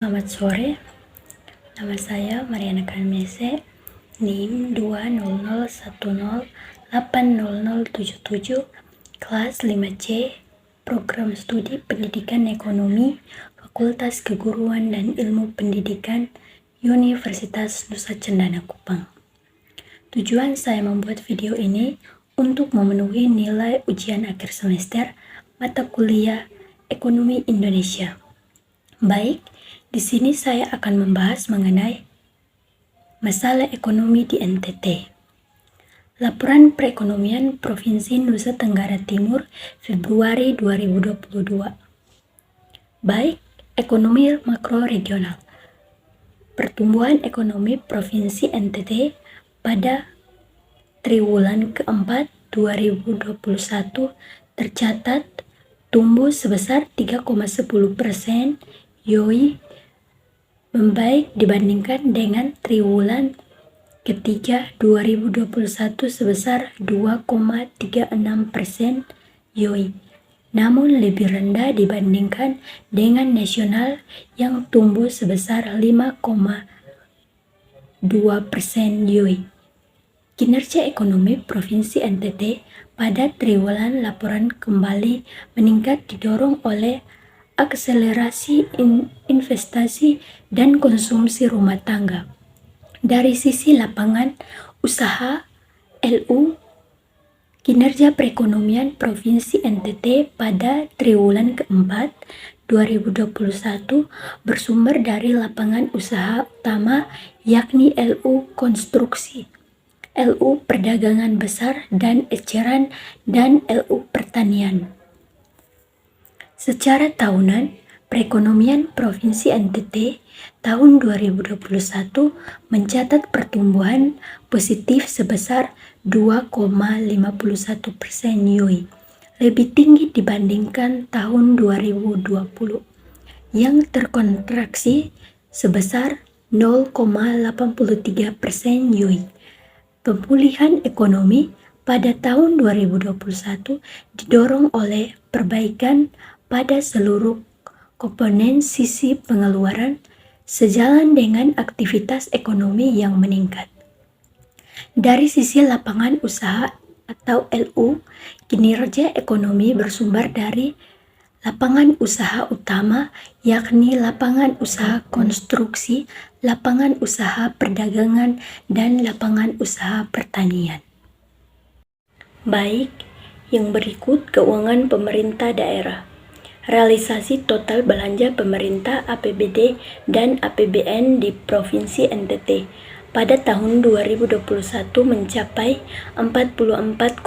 Selamat sore, nama saya Mariana Karmese, NIM 200108077, kelas 5C, Program Studi Pendidikan Ekonomi, Fakultas Keguruan dan Ilmu Pendidikan, Universitas Nusa Cendana Kupang. Tujuan saya membuat video ini untuk memenuhi nilai ujian akhir semester mata kuliah Ekonomi Indonesia. Baik, di sini saya akan membahas mengenai masalah ekonomi di NTT. Laporan Perekonomian Provinsi Nusa Tenggara Timur Februari 2022. Baik, ekonomi makro regional. Pertumbuhan ekonomi Provinsi NTT pada triwulan keempat 2021 tercatat tumbuh sebesar 3,10%, YoY membaik dibandingkan dengan triwulan ketiga 2021 sebesar 2,36% YoY, namun lebih rendah dibandingkan dengan nasional yang tumbuh sebesar 5,2% YoY. Kinerja ekonomi Provinsi NTT pada triwulan laporan kembali meningkat didorong oleh akselerasi investasi dan konsumsi rumah tangga. Dari sisi lapangan usaha LU, kinerja perekonomian Provinsi NTT pada triwulan keempat 2021 bersumber dari lapangan usaha utama yakni LU konstruksi, LU perdagangan besar dan eceran, dan LU pertanian. Secara tahunan, perekonomian Provinsi NTT tahun 2021 mencatat pertumbuhan positif sebesar 2,51% YoY, lebih tinggi dibandingkan tahun 2020 yang terkontraksi sebesar 0,83% YoY. Pemulihan ekonomi pada tahun 2021 didorong oleh perbaikan pada seluruh komponen sisi pengeluaran sejalan dengan aktivitas ekonomi yang meningkat. Dari sisi lapangan usaha atau LU, kinerja ekonomi bersumber dari lapangan usaha utama yakni lapangan usaha konstruksi, lapangan usaha perdagangan, dan lapangan usaha pertanian. Baik, yang berikut keuangan pemerintah daerah. Realisasi total belanja pemerintah APBD dan APBN di Provinsi NTT pada tahun 2021 mencapai 44,50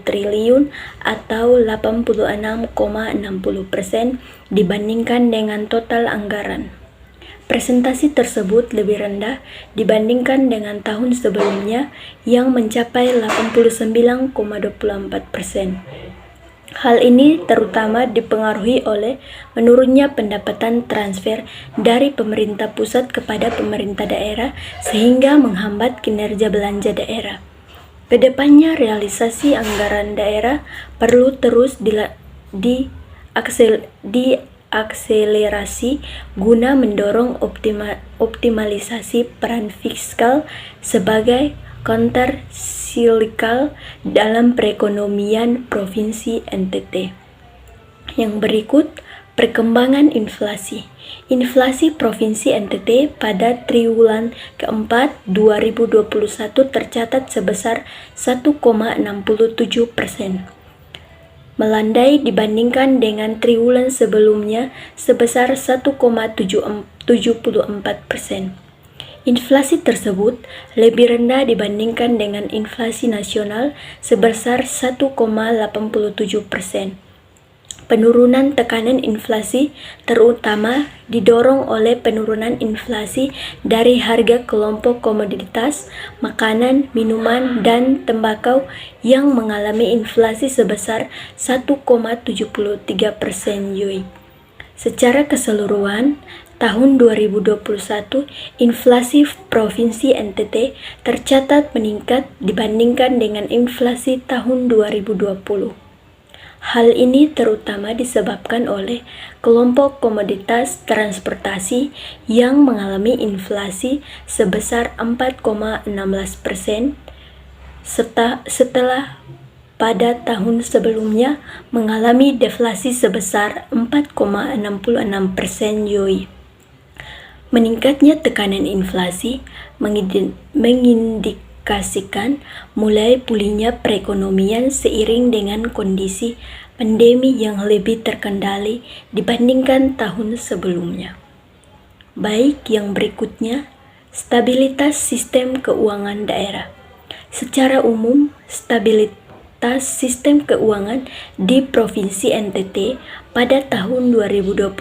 triliun atau 86,60% dibandingkan dengan total anggaran. Presentasi tersebut lebih rendah dibandingkan dengan tahun sebelumnya yang mencapai 89,24%. Hal ini terutama dipengaruhi oleh menurunnya pendapatan transfer dari pemerintah pusat kepada pemerintah daerah sehingga menghambat kinerja belanja daerah. Kedepannya realisasi anggaran daerah perlu terus diakselerasi guna mendorong optimalisasi peran fiskal sebagai counter cyclical dalam perekonomian Provinsi NTT. Yang berikut perkembangan inflasi. Inflasi Provinsi NTT pada triwulan keempat 2021 tercatat sebesar 1,67%, melandai dibandingkan dengan triwulan sebelumnya sebesar 1,74%. Inflasi tersebut lebih rendah dibandingkan dengan inflasi nasional sebesar 1,87%. Penurunan tekanan inflasi terutama didorong oleh penurunan inflasi dari harga kelompok komoditas, makanan, minuman, dan tembakau yang mengalami inflasi sebesar 1,73% YoY. Secara keseluruhan, tahun 2021, inflasi Provinsi NTT tercatat meningkat dibandingkan dengan inflasi tahun 2020. Hal ini terutama disebabkan oleh kelompok komoditas transportasi yang mengalami inflasi sebesar 4,16% setelah pada tahun sebelumnya mengalami deflasi sebesar 4,66% YoY. Meningkatnya tekanan inflasi mengindikasikan mulai pulihnya perekonomian seiring dengan kondisi pandemi yang lebih terkendali dibandingkan tahun sebelumnya. Baik, yang berikutnya, stabilitas sistem keuangan daerah. Secara umum, stabilitas sistem keuangan di Provinsi NTT pada tahun 2021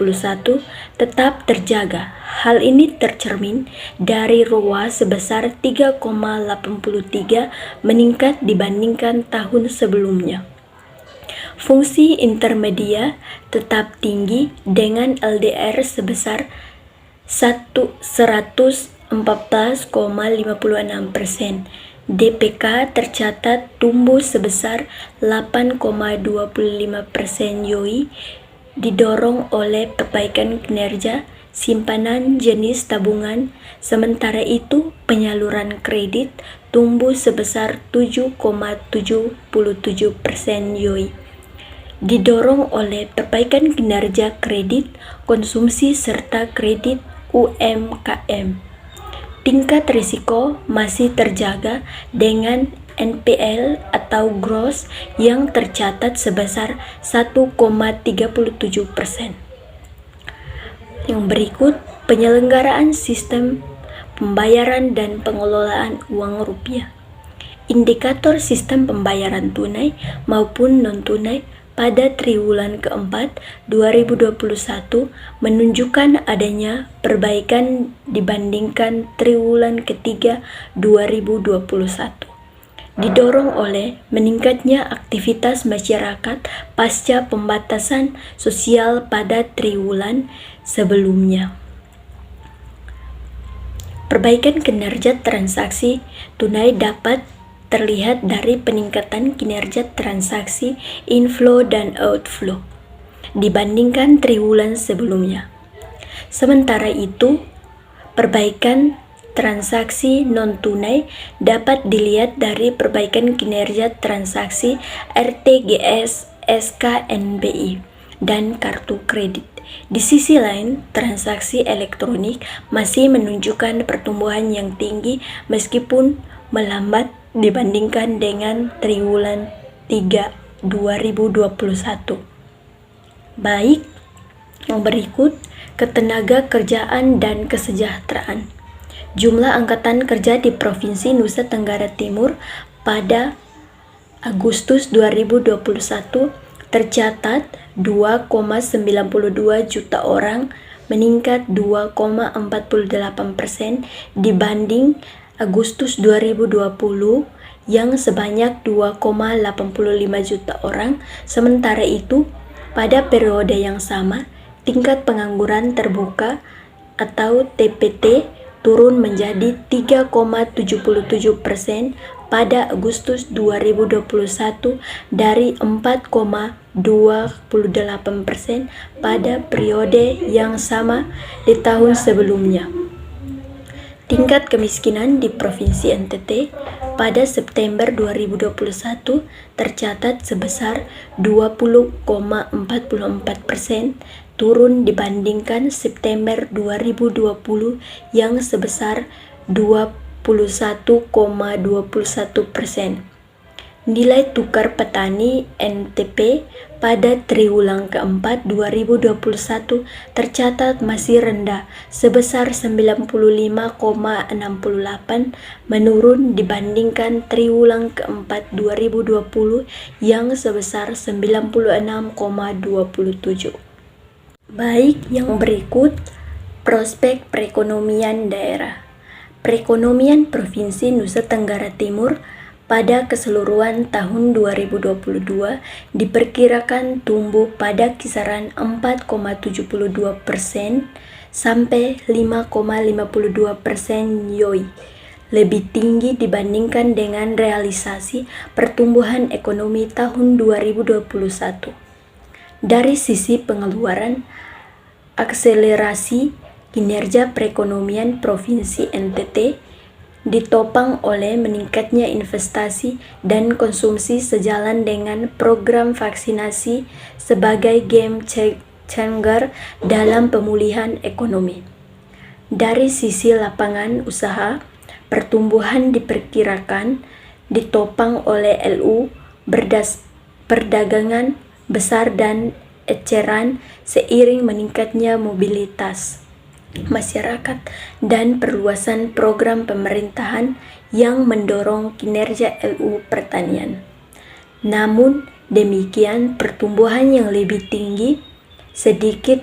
tetap terjaga. Hal ini tercermin dari ROA sebesar 3,83 meningkat dibandingkan tahun sebelumnya. Fungsi intermedia tetap tinggi dengan LDR sebesar 114,56%. DPK tercatat tumbuh sebesar 8,25% YoY, didorong oleh perbaikan kinerja simpanan jenis tabungan. Sementara itu, penyaluran kredit tumbuh sebesar 7,77% YoY, didorong oleh perbaikan kinerja kredit konsumsi serta kredit UMKM. Tingkat risiko masih terjaga dengan NPL atau gross yang tercatat sebesar 1,37%. Yang berikut, penyelenggaraan sistem pembayaran dan pengelolaan uang rupiah. Indikator sistem pembayaran tunai maupun non-tunai pada triwulan keempat 2021 menunjukkan adanya perbaikan dibandingkan triwulan ketiga 2021, didorong oleh meningkatnya aktivitas masyarakat pasca pembatasan sosial pada triwulan sebelumnya. Perbaikan kinerja transaksi tunai dapat terlihat dari peningkatan kinerja transaksi inflow dan outflow dibandingkan triwulan sebelumnya. Sementara itu, perbaikan transaksi non-tunai dapat dilihat dari perbaikan kinerja transaksi RTGS, SKNBI, dan kartu kredit. Di sisi lain, transaksi elektronik masih menunjukkan pertumbuhan yang tinggi meskipun melambat dibandingkan dengan triwulan 3 2021. Baik, yang berikut, ketenaga kerjaan dan kesejahteraan. Jumlah angkatan kerja di Provinsi Nusa Tenggara Timur pada Agustus 2021 tercatat 2,92 juta orang, meningkat 2,48% dibanding Agustus 2020 yang sebanyak 2,85 juta orang. Sementara itu, pada periode yang sama, tingkat pengangguran terbuka atau TPT turun menjadi 3,77% pada Agustus 2021 dari 4,28% pada periode yang sama di tahun sebelumnya. Tingkat kemiskinan di Provinsi NTT pada September 2021 tercatat sebesar 20,44%, turun dibandingkan September 2020 yang sebesar 21,21%. Nilai tukar petani NTP pada triwulan keempat 2021 tercatat masih rendah sebesar 95,68, menurun dibandingkan triwulan keempat 2020 yang sebesar 96,27. Baik, yang berikut, prospek perekonomian daerah. Perekonomian Provinsi Nusa Tenggara Timur pada keseluruhan tahun 2022 diperkirakan tumbuh pada kisaran 4,72% sampai 5,52% YoY, lebih tinggi dibandingkan dengan realisasi pertumbuhan ekonomi tahun 2021. Dari sisi pengeluaran, akselerasi kinerja perekonomian Provinsi NTT ditopang oleh meningkatnya investasi dan konsumsi sejalan dengan program vaksinasi sebagai game changer dalam pemulihan ekonomi. Dari sisi lapangan usaha, pertumbuhan diperkirakan ditopang oleh LU, perdagangan besar dan eceran seiring meningkatnya mobilitas masyarakat dan perluasan program pemerintahan yang mendorong kinerja LU pertanian. Namun demikian, pertumbuhan yang lebih tinggi sedikit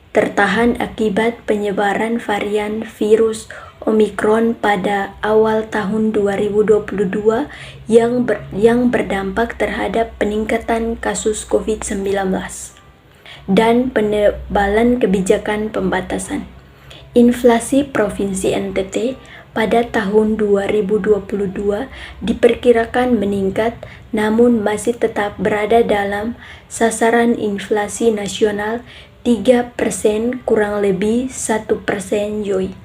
tertahan akibat penyebaran varian virus Omikron pada awal tahun 2022 yang berdampak terhadap peningkatan kasus COVID-19 dan penebalan kebijakan pembatasan. Inflasi Provinsi NTT pada tahun 2022 diperkirakan meningkat, namun masih tetap berada dalam sasaran inflasi nasional 3% kurang lebih 1% YoY.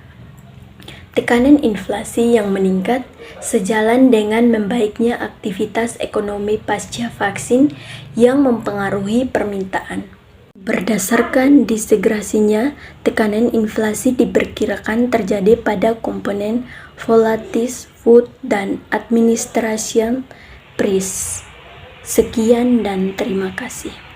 Tekanan inflasi yang meningkat sejalan dengan membaiknya aktivitas ekonomi pasca vaksin yang mempengaruhi permintaan. Berdasarkan disintegrasinya, tekanan inflasi diperkirakan terjadi pada komponen volatile food dan administration price. Sekian dan terima kasih.